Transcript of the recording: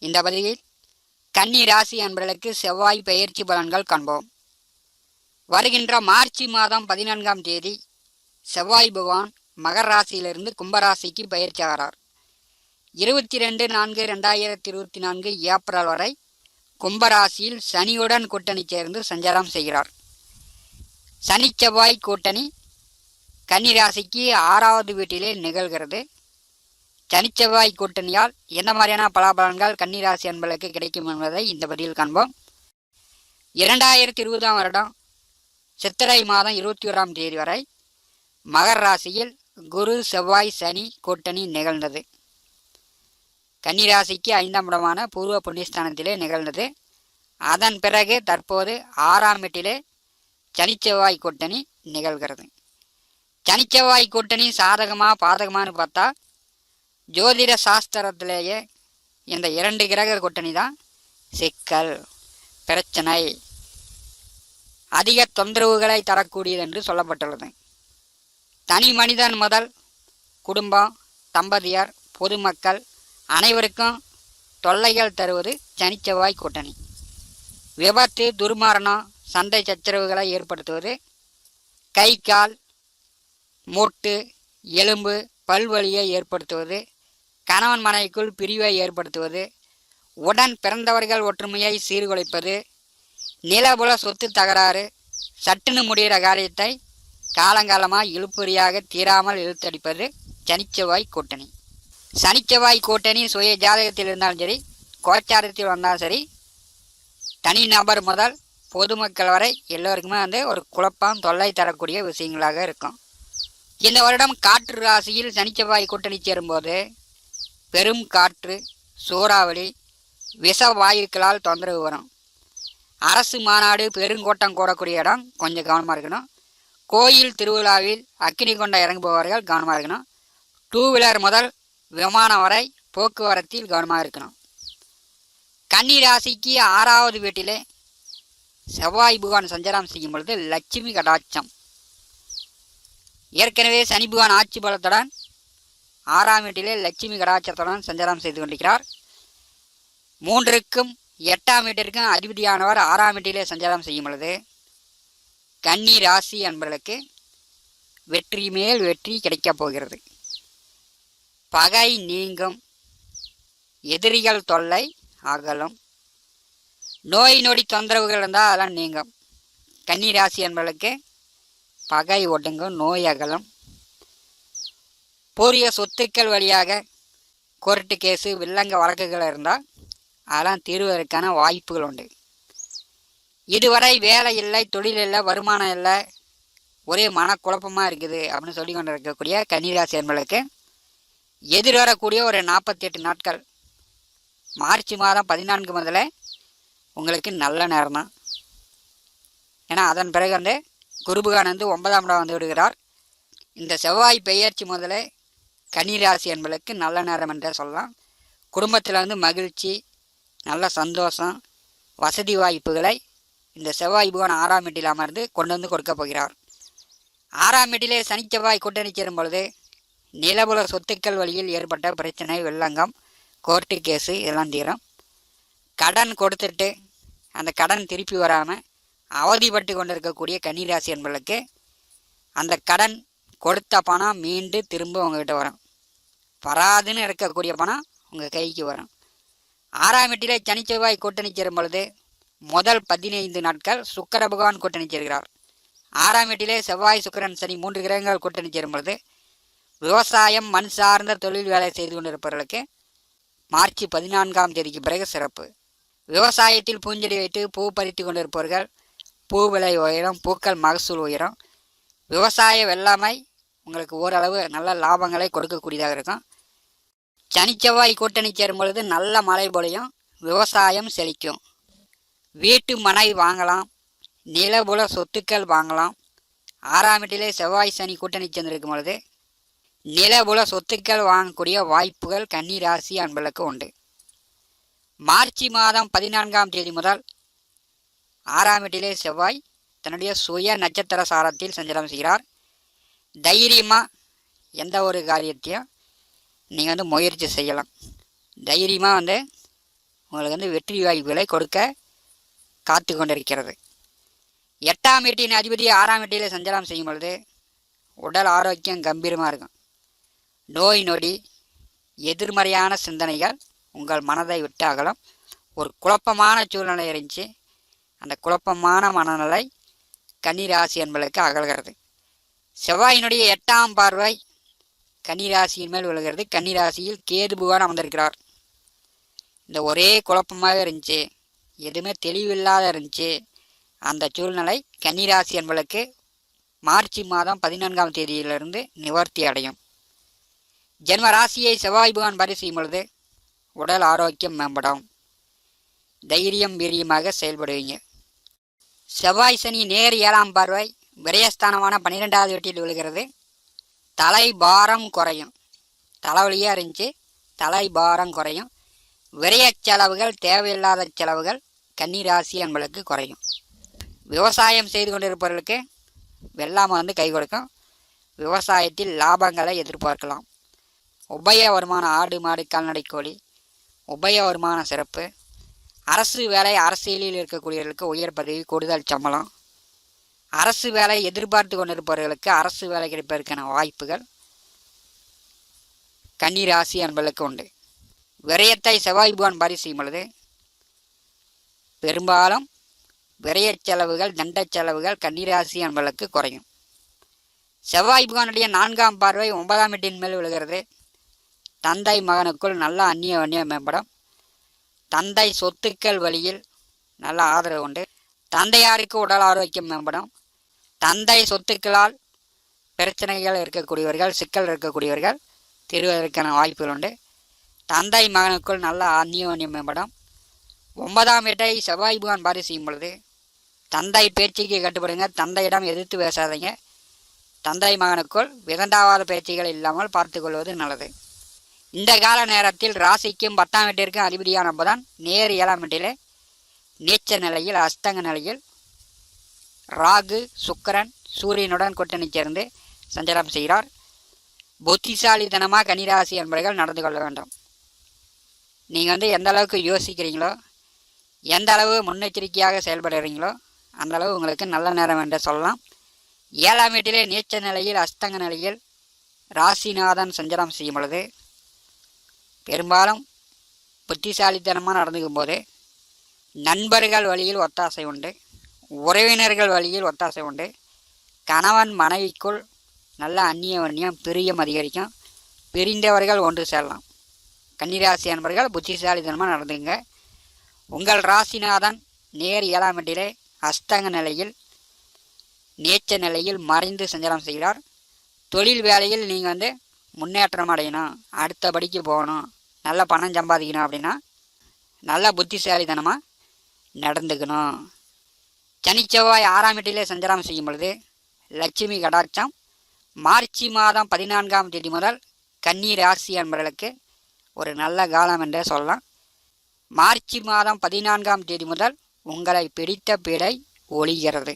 இந்த பதிவில் கன்னி ராசி அன்பர்களுக்கு செவ்வாய் பெயர்ச்சி பலன்கள் காண்போம். வருகின்ற மார்ச் மாதம் 14ஆம் தேதி செவ்வாய் பகவான் மகர ராசியிலிருந்து கும்பராசிக்கு பயிற்சி ஆகிறார். 22/4/2024 ஏப்ரல் வரை கும்பராசியில் சனியுடன் கூட்டணி சேர்ந்து சஞ்சாரம் செய்கிறார். சனி செவ்வாய் கூட்டணி கன்னி ராசிக்கு 6வது வீட்டிலே நிகழ்கிறது. சனிச்செவ்வாய் கூட்டணியால் எந்த மாதிரியான பலாபலன்கள் கன்னிராசி அன்பர்களுக்கு கிடைக்கும் என்பதை இந்த பதிவில் காண்போம். 2020ஆம் வருடம் சித்திரை மாதம் 21ஆம் தேதி வரை மகர ராசியில் குரு செவ்வாய் சனி கூட்டணி நிகழ்ந்தது. கன்னிராசிக்கு 5ஆம் இடமான பூர்வ புண்ணியஸ்தானத்திலே நிகழ்ந்தது. அதன் பிறகு தற்போது 6ஆம் வீட்டிலே சனிச்செவ்வாய் கூட்டணி நிகழ்கிறது. சனிச்செவ்வாய் கூட்டணி சாதகமாக பாதகமானு பார்த்தா ஜோதிட சாஸ்திரத்திலேயே இந்த 2 கிரக கூட்டணி தான் சிக்கல், பிரச்சனை, அதிக தொந்தரவுகளை தரக்கூடியது என்று சொல்லப்பட்டுள்ளது. தனி மனிதன் முதல் குடும்பம், தம்பதியர், பொதுமக்கள் அனைவருக்கும் தொல்லைகள் தருவது சனிச்செவ்வாய் கூட்டணி. விபத்து, துர்மரணம், சண்டை சச்சரவுகளை ஏற்படுத்துவது, கை கால் மூட்டு எலும்பு பல்வலியை ஏற்படுத்துவது, கணவன் மனைவிக்குள் பிரிவை ஏற்படுத்துவது, உடன் பிறந்தவர்கள் ஒற்றுமையை சீர்குலைப்பது, நிலபுல சொத்து தகராறு, சட்டுன்னு முடிகிற காரியத்தை காலங்காலமாக இழுப்புறியாக தீராமல் இழுத்தடிப்பது சனிச்செவ்வாய் கூட்டணி. சனிச்செவ்வாய் கூட்டணி சுய ஜாதகத்தில் இருந்தாலும் சரி, கோச்சாரத்தில் வந்தாலும் சரி, தனி நபர் முதல் பொதுமக்கள் வரை எல்லோருக்குமே ஒரு குழப்பம், தொல்லை தரக்கூடிய விஷயங்களாக இருக்கும். இந்த வருடம் காற்று ராசியில் சனிச்செவ்வாய் கூட்டணி சேரும்போது பெரும் காற்று, சூறாவளி, விஷ வாயுக்களால் தொந்தரவு வரும். அரசு மாநாடு, பெருங்கோட்டம் கூடக்கூடிய இடம் கொஞ்சம் கவனமாக இருக்கணும். கோயில் திருவிழாவில் அக்கினி கொண்ட இறங்குபவர்கள் கவனமாக இருக்கணும். 2 வீலர் முதல் விமானம் வரை போக்குவரத்தில் கவனமாக இருக்கணும். கன்னி ராசிக்கு 6வது வீட்டிலே செவ்வாய் பகவான் சஞ்சாரம் செய்யும் பொழுது லட்சுமி கடாட்சம். ஏற்கனவே சனி பகவான் ஆட்சி பலத்துடன் 6ஆம் வீட்டிலே லட்சுமி கடாட்சத்துடன் சஞ்சாரம் செய்து கொண்டிருக்கிறார். 3க்கும் 8ஆம் வீட்டிற்கும் அதிபதியானவர் 6ஆம் வீட்டிலே சஞ்சாரம் செய்யும் பொழுது கன்னி ராசி அன்பர்களுக்கு வெற்றி மேல் வெற்றி கிடைக்கப் போகிறது. பகை நீங்கும், எதிரிகள் தொல்லை அகலும், நோய் நொடி தொந்தரவுகள் இருந்தால் அதெல்லாம் நீங்கும். கன்னி ராசி அன்பர்களுக்கு பகை ஒடுங்கும், நோய் அகலும். பூர்வீக சொத்துக்கள் வழியாக கோர்ட்டு கேஸு, வில்லங்க வழக்குகள் இருந்தால் அதெல்லாம் தீர்வதற்கான வாய்ப்புகள் உண்டு. இதுவரை வேலை இல்லை, தொழில் இல்லை, வருமானம் இல்லை, ஒரே மனக்குழப்பமாக இருக்குது அப்படின்னு சொல்லி கொண்டு இருக்கக்கூடிய கன்னிராசி அன்பர்களுக்கு எதிர்வரக்கூடிய ஒரு 48 நாட்கள் மார்ச் மாதம் 14 முதல்ல உங்களுக்கு நல்ல நேரம் தான். ஏன்னா அதன் பிறகு குருபகான் 9ஆம் இடம் வந்து விடுகிறார். இந்த செவ்வாய் பெயர்ச்சி முதலே கன்னிராசி என்பதற்கு நல்ல நேரம் என்றே சொல்லலாம். குடும்பத்தில் மகிழ்ச்சி, நல்ல சந்தோஷம், வசதி வாய்ப்புகளை இந்த செவ்வாய் பகவான் 6ஆம் வீட்டில் அமர்ந்து கொண்டு வந்து கொடுக்க போகிறார். 6ஆம் வீட்டிலே சனி செவ்வாய் கூட்டணி சேரும் பொழுது நிலபுல சொத்துக்கள் வழியில் ஏற்பட்ட பிரச்சனை, வெள்ளங்கம், கோர்ட்டு கேஸு இதெல்லாம் தீரும். கடன் கொடுத்துட்டு அந்த கடன் திருப்பி வராமல் அவதிப்பட்டு கொண்டிருக்கக்கூடிய கன்னிராசி என்பவர்களுக்கு அந்த கடன் கொடுத்த பணம் மீண்டு திரும்ப உங்ககிட்ட வரும். வராதுன்னு இருக்கக்கூடிய பணம் உங்கள் கைக்கு வரும். 6ஆம் வீட்டிலே சனி செவ்வாய் கூட்டணி சேரும் பொழுது முதல் 15 நாட்கள் சுக்கிர பகவான் கூட்டணி சேர்கிறார். 6ஆம் வீட்டிலே செவ்வாய், சுக்கிரன், சனி 3 கிரகங்கள் கூட்டணி சேரும் பொழுது விவசாயம், மண் சார்ந்த தொழில் வேலை செய்து கொண்டிருப்பவர்களுக்கு மார்ச் 14ஆம் தேதிக்கு பிறகு சிறப்பு. விவசாயத்தில் பூஞ்செடி வைத்து பூ பறித்து கொண்டிருப்பவர்கள் பூ விலை உயரும், பூக்கள் மகசூல் உயரும். விவசாய வெள்ளாமை உங்களுக்கு ஓரளவு நல்ல லாபங்களை கொடுக்கக்கூடியதாக இருக்கும். சனி செவ்வாய் கூட்டணி சேரும் பொழுது நல்ல மழை பொழியும், விவசாயம் செழிக்கும். வீட்டு மனை வாங்கலாம், நிலபுல சொத்துக்கள் வாங்கலாம். 6ஆம் வீட்டிலே செவ்வாய் சனி கூட்டணி சேர்ந்திருக்கும் பொழுது நிலபுல சொத்துக்கள் வாங்கக்கூடிய வாய்ப்புகள் கன்னி ராசி அன்பர்களுக்கு உண்டு. மார்ச் மாதம் 14ஆம் தேதி முதல் 6ஆம் வீட்டிலே செவ்வாய் தன்னுடைய சுய நட்சத்திர சாரத்தில் சஞ்சாரம் செய்கிறார். தைரியமாக எந்த ஒரு காரியத்தையும் நீங்கள் முயற்சி செய்யலாம். தைரியமாக உங்களுக்கு வந்து வெற்றி வாய்ப்புகளை கொடுக்க காத்து கொண்டிருக்கிறது. 8ஆம் வீட்டின் அதிபதி 6ஆம் வீட்டில் சஞ்சாரம் செய்யும் பொழுது உடல் ஆரோக்கியம் கம்பீரமாக இருக்கும். நோய் நொடி எதிர்மறையான சிந்தனைகள் உங்கள் மனதை விட்டு அகலும். ஒரு குழப்பமான சூழ்நிலை இருந்துச்சு, அந்த குழப்பமான மனநிலை கன்னிராசி என்பதற்கு அகல்கிறது. செவ்வாயினுடைய 8ஆம் பார்வை கன்னிராசியின் மேல் விழுகிறது. கன்னிராசியில் கேது பகவான் அமர்ந்திருக்கிறார். இந்த ஒரே குழப்பமாக இருந்துச்சு, எதுவுமே தெளிவில்லாத இருந்துச்சு. அந்த சூழ்நிலை கன்னிராசி என்பதற்கு மார்ச் மாதம் 14ஆம் தேதியிலிருந்து நிவர்த்தி அடையும். ஜென்ம ராசியை செவ்வாய் பகவான் பரி செய்யும் பொழுது உடல் ஆரோக்கியம் மேம்படும். தைரியம் வீரியமாக செயல்படுவீங்க. செவ்வாய் சனி நேர் 7ஆம் பார்வை விரயஸ்தானமான 12வது வீட்டில் விழுகிறது. தலை பாரம் குறையும். தலைவலியாக இருந்துச்சு, தலை பாரம் குறையும். விரய செலவுகள், தேவையில்லாத செலவுகள் கன்னிராசி என்பதற்கு குறையும். விவசாயம் செய்து கொண்டிருப்பவர்களுக்கு வெள்ளாமை வந்து கை கொடுக்கும். விவசாயத்தில் லாபங்களை எதிர்பார்க்கலாம். உபய வருமானம், ஆடு மாடு கால்நடை கோழி உபய வருமானம் சிறப்பு. அரசு வேலை, அரசியலில் இருக்கக்கூடியவர்களுக்கு உயர் பதவி, கூடுதல் சம்பளம். அரசு வேலை எதிர்பார்த்து கொண்டிருப்பவர்களுக்கு அரசு வேலை கிடைப்பதற்கான வாய்ப்புகள் கன்னிராசி என்பதற்கு உண்டு. விரயத்தை செவ்வாய் பகவான் பரி செய்யும் பொழுது பெரும்பாலும் விரய செலவுகள், தண்ட செலவுகள் கன்னிராசி என்பதற்கு குறையும். செவ்வாய் பகவானுடைய 4ஆம் பார்வை 9ஆம் வீட்டின் மேல் விழுகிறது. தந்தை மகனுக்குள் நல்ல அந்நியம் மேம்படும். தந்தை சொத்துக்கள் வழியில் நல்ல ஆதரவு உண்டு. தந்தையாருக்கு உடல் ஆரோக்கியம் மேம்படும். தந்தை சொத்துக்களால் பிரச்சனைகள் இருக்கக்கூடியவர்கள், சிக்கல் இருக்கக்கூடியவர்கள் தீர்வதற்கான வாய்ப்புகள் உண்டு. தந்தை மகனுக்குள் நல்ல அந்நியோன்யம் மேம்படும். 9ஆம் வீட்டை செவ்வாய் பகவான் பாரி செய்யும் பொழுது தந்தை பேச்சுக்கு கட்டுப்படுங்க. தந்தையிடம் எதிர்த்து பேசாதீங்க. தந்தை மகனுக்குள் விதண்டாவாத பேச்சுகள் இல்லாமல் பார்த்து கொள்வது நல்லது. இந்த கால நேரத்தில் ராசிக்கும் 10ஆம் வீட்டிற்கும் அதிபதியான புதன் நேர் 7ஆம் வீட்டிலே நீச்ச நிலையில், அஸ்தங்க நிலையில் ராகு, சுக்கிரன், சூரியனுடன் கூட்டணி சேர்ந்து சஞ்சாரம் செய்கிறார். புத்திசாலித்தனமாக கன்னிராசி என்பவர்கள் நடந்து கொள்ள வேண்டும். நீங்கள் வந்து எந்த அளவுக்கு யோசிக்கிறீங்களோ, எந்த அளவு முன்னெச்சரிக்கையாக செயல்படுறீங்களோ அந்த அளவு உங்களுக்கு நல்ல நேரம் என்று சொல்லலாம். 7ஆம் வீட்டிலே நீச்ச நிலையில், அஸ்தங்க நிலையில் ராசிநாதன் சஞ்சாரம் செய்யும் பொழுது பெரும்பாலும் புத்திசாலித்தனமாக நடந்துக்கும் போது நண்பர்கள் வழியில் ஒத்தாசை உண்டு, உறவினர்கள் வழியில் ஒத்தாசை உண்டு. கணவன் மனைவிக்குள் நல்ல அந்நியம் பிரியம் அதிகரிக்கும். பிரிந்தவர்கள் ஒன்று சேரலாம். கன்னிராசி என்பவர்கள் புத்திசாலித்தனமாக நடந்துங்க. உங்கள் ராசிநாதன் நேர் 7ஆம் வீட்டிலே அஸ்தங்க நிலையில், நீச்ச நிலையில் மறைந்து சஞ்சாரம் செய்கிறார். தொழில் வேலையில் நீங்கள் வந்து முன்னேற்றம் அடையணும், அடுத்தபடிக்கு போகணும், நல்ல பணம் சம்பாதிக்கணும் அப்படின்னா நல்ல புத்திசாலித்தனமாக நடந்துக்கணும். சனிச்செவ்வாய் 6ஆம் வீட்டிலே சஞ்சாரம் செய்யும் பொழுது லட்சுமி கடாட்சம். மார்ச் மாதம் 14ஆம் தேதி முதல் கன்னி ராசி என்பவர்களுக்கு ஒரு நல்ல காலம் என்றே சொல்லலாம். மார்ச் மாதம் 14ஆம் தேதி முதல் உங்களை பிடித்த பிழை ஒழிகிறது.